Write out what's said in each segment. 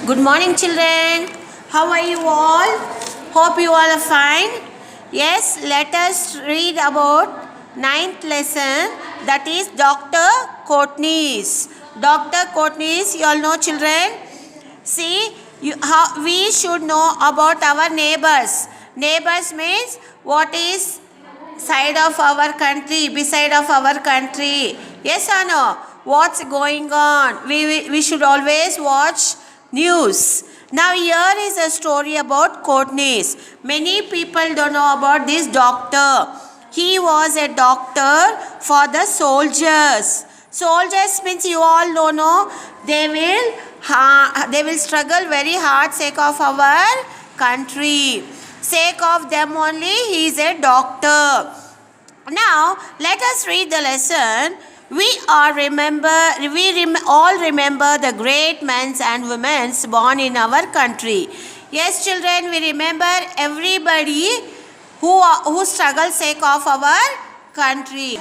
Good morning, children. How are you all? Hope you all are fine. Yes, let us read about ninth lesson, that is Dr. Courtney's. Dr. Courtney's, you all know, children. See, how we should know about our neighbors. Neighbors means what is side of our country, beside of our country. Yes or no? What's going on? We should always watch news. Now here is a story about Courtney's. Many people don't know about this doctor. He was a doctor for the soldiers. Soldiers means you all don't know, they will struggle very hard sake of our country. Sake of them only he is a doctor. Now let us read the lesson. We all remember the great men and women born in our country. Yes, children, we remember everybody who struggle sake of our country.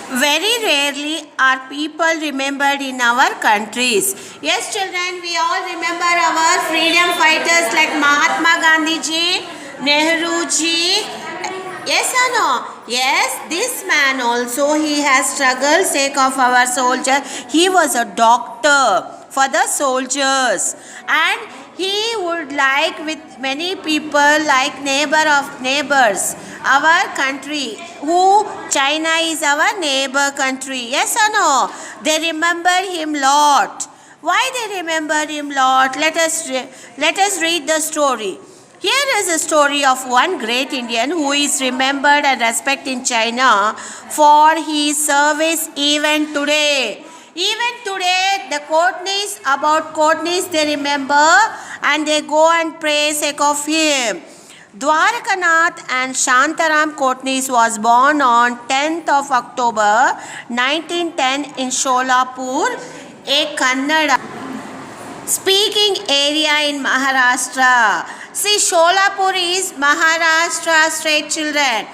Very rarely are people remembered in our countries. Yes, children, we all remember our freedom fighters like Mahatma Gandhi ji, Nehru ji. Yes or no? Yes, this man also, he has struggled sake of our soldier. He was a doctor for the soldiers, and he would like with many people like neighbor of neighbors, our country, who China is our neighbor country. Yes or no? They remember him lot. Why they remember him lot? Let us read the story. Here is a story of one great Indian who is remembered and respected in China for his service even today. Even today, the Courtney's they remember and they go and pray sake of him. Dwarakanath and Shantaram Courtney's was born on 10th of October 1910 in Sholapur, a Kannada speaking area in Maharashtra. See, Sholapur is Maharashtra state, children.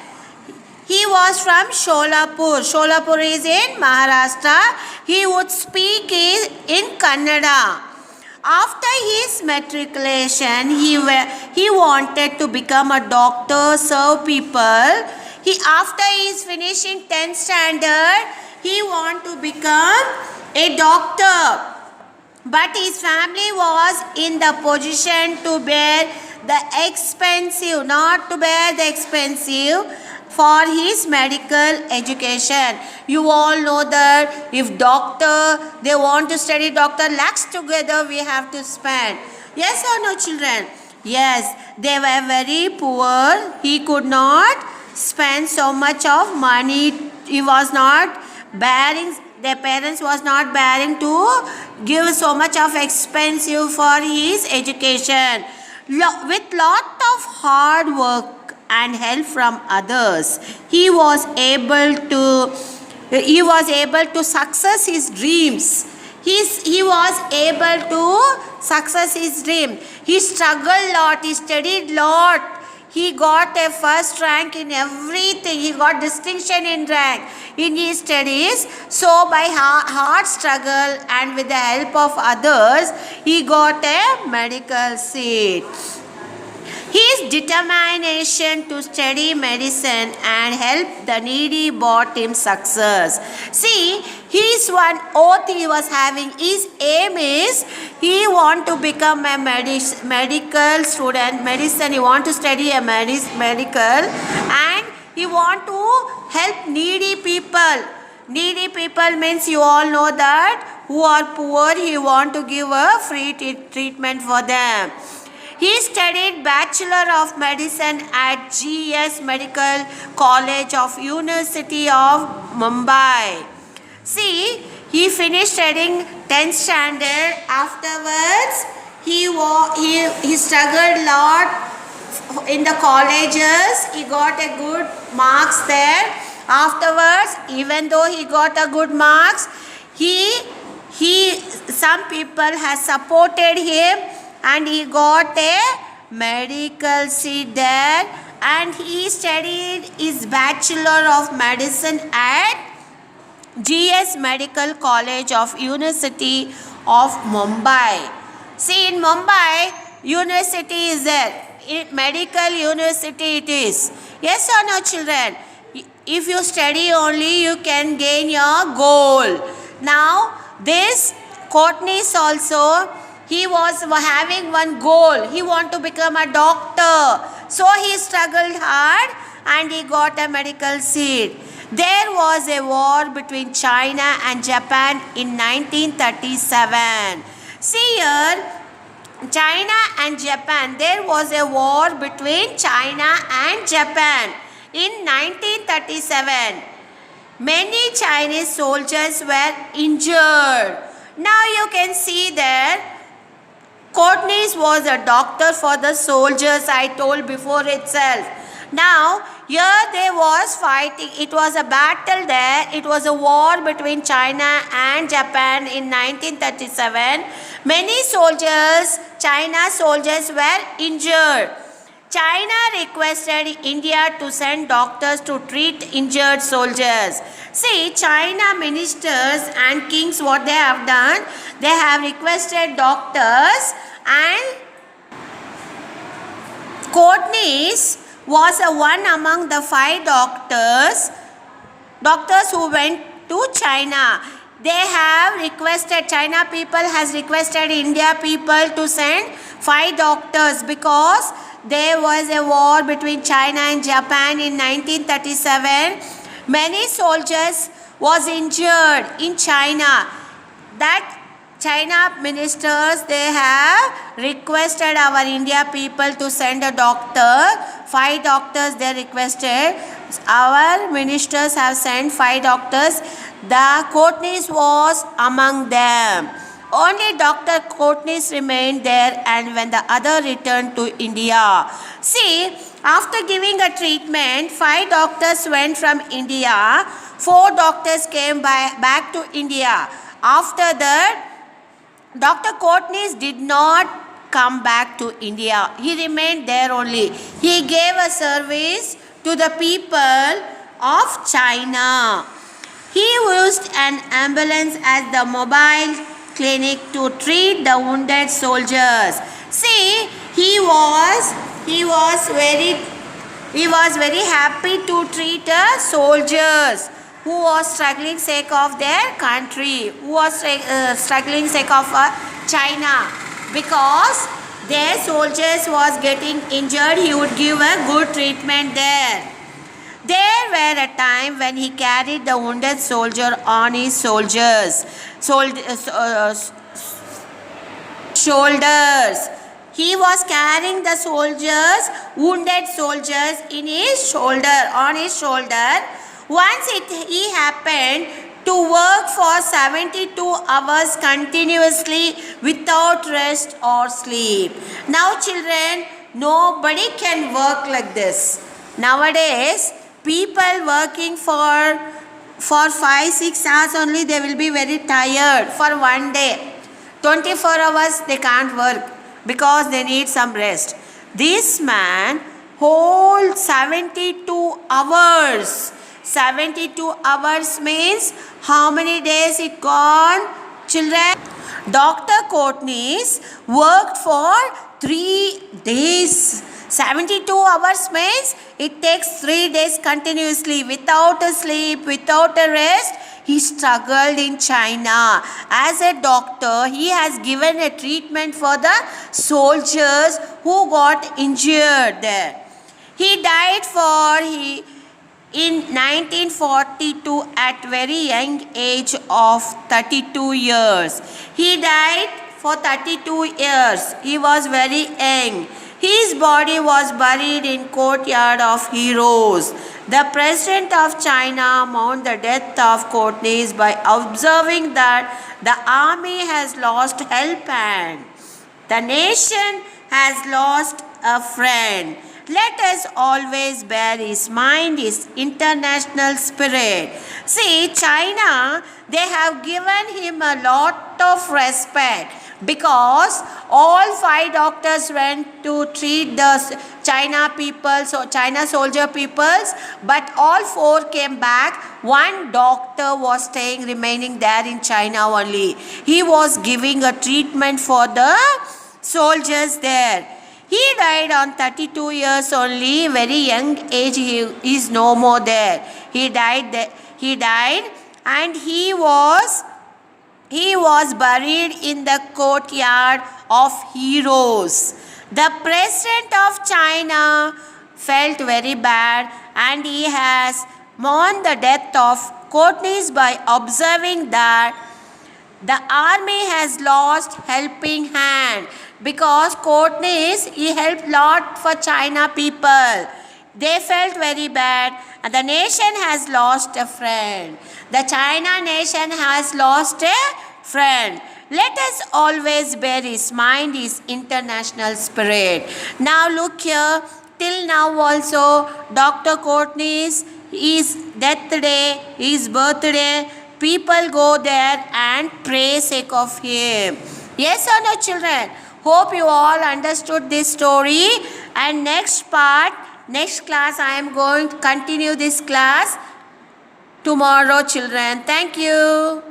He was from Sholapur. Sholapur is in Maharashtra. He would speak in Kannada. After his matriculation, he wanted to become a doctor, serve people. After he is finishing 10th standard, he want to become a doctor. But his family was in the position to bear the expensive, not to bear the expensive for his medical education. You all know that if doctor, they want to study doctor, lakhs together we have to spend. Yes or no, children? Yes, they were very poor. He could not spend so much of money. He was not bearing, their parents was not bearing to give so much of expensive for his education. With lot of hard work and help from others, he was able to success his dreams. He was able to success his dream. He struggled lot, he studied lot. He got a first rank in everything. He got distinction in rank in his studies. So by hard struggle and with the help of others, he got a medical seat. His determination to study medicine and help the needy brought him success. See, his one oath he was having, his aim is he want to become a medical student, medicine, he want to study a medical, and he want to help needy people. Needy people means you all know that who are poor, he want to give a free treatment for them. He studied Bachelor of Medicine at GS Medical College of University of Mumbai. See, he finished studying 10th standard. Afterwards, he struggled lot in the colleges. He got a good marks there. Afterwards, even though he got a good marks, some people has supported him, and he got a medical seat there, and he studied his Bachelor of Medicine at GS Medical College of University of Mumbai. See, in Mumbai, university is there. Medical university it is. Yes or no, children? If you study only, you can gain your goal. Now, this Courtney's also, he was having one goal. He want to become a doctor. So, he struggled hard and he got a medical seat. There was a war between China and Japan in 1937. See here, China and Japan, there was a war between China and Japan in 1937. Many Chinese soldiers were injured. Now you can see that Courtney's was a doctor for the soldiers, I told before itself. Now, here there was fighting. It was a battle there. It was a war between China and Japan in 1937. Many soldiers, China soldiers were injured. China requested India to send doctors to treat injured soldiers. See, China ministers and kings, what they have done, they have requested doctors, and Courtney's was one among the 5 doctors who went to China. They have requested, China people has requested India people to send 5 doctors because there was a war between China and Japan in 1937. Many soldiers was injured in China. That China ministers, they have requested our India people to send a doctor. 5 doctors they requested. Our ministers have sent 5 doctors. The Courtney's was among them. Only Dr. Courtney's remained there, and when the other returned to India. See, after giving a treatment, 5 doctors went from India. 4 doctors came back to India. After that, Dr. Courtney's did not come back to India. He remained there only. He gave a service to the people of China. He used an ambulance as the mobile clinic to treat the wounded soldiers. See, he was very happy to treat the soldiers who was struggling sake of their country, who was struggling sake of China, because their soldiers was getting injured. He would give a good treatment there. There were a time when he carried the wounded soldier on his shoulders. He was carrying the soldiers, wounded soldiers, on his shoulder. Once he happened to work for 72 hours continuously without rest or sleep. Now children, nobody can work like this. Nowadays, people working for 5-6 hours only, they will be very tired for one day. 24 hours they can't work because they need some rest. This man holds 72 hours. 72 hours means how many days it gone? Children, Dr. Courtney's worked for 3 days. 72 hours means it takes 3 days continuously without a sleep, without a rest. He struggled in China. As a doctor, he has given a treatment for the soldiers who got injured there. He died in 1942 at very young age of 32 years. He died for 32 years. He was very young. His body was buried in courtyard of heroes. The president of China mourned the death of Courtney's by observing that the army has lost help hand. The nation has lost a friend. Let us always bear his mind, his international spirit. See, China, they have given him a lot of respect because all 5 doctors went to treat the China people, so China soldier peoples, but all 4 came back. One doctor was staying, remaining there in China only. He was giving a treatment for the soldiers there. He died on 32 years only, very young age. He is no more there. He died and he was buried in the courtyard of heroes. The president of China felt very bad and he has mourned the death of Courtney's by observing that the army has lost helping hand because Courtney's he helped lot for China people. They felt very bad and the nation has lost a friend. The China nation has lost a friend. Let us always bear his mind, his international spirit. Now look here, till now also Dr. Courtney's his death day, his birthday, people go there and pray sake of him. Yes or no, children? Hope you all understood this story. And next class, I am going to continue this class tomorrow, children. Thank you.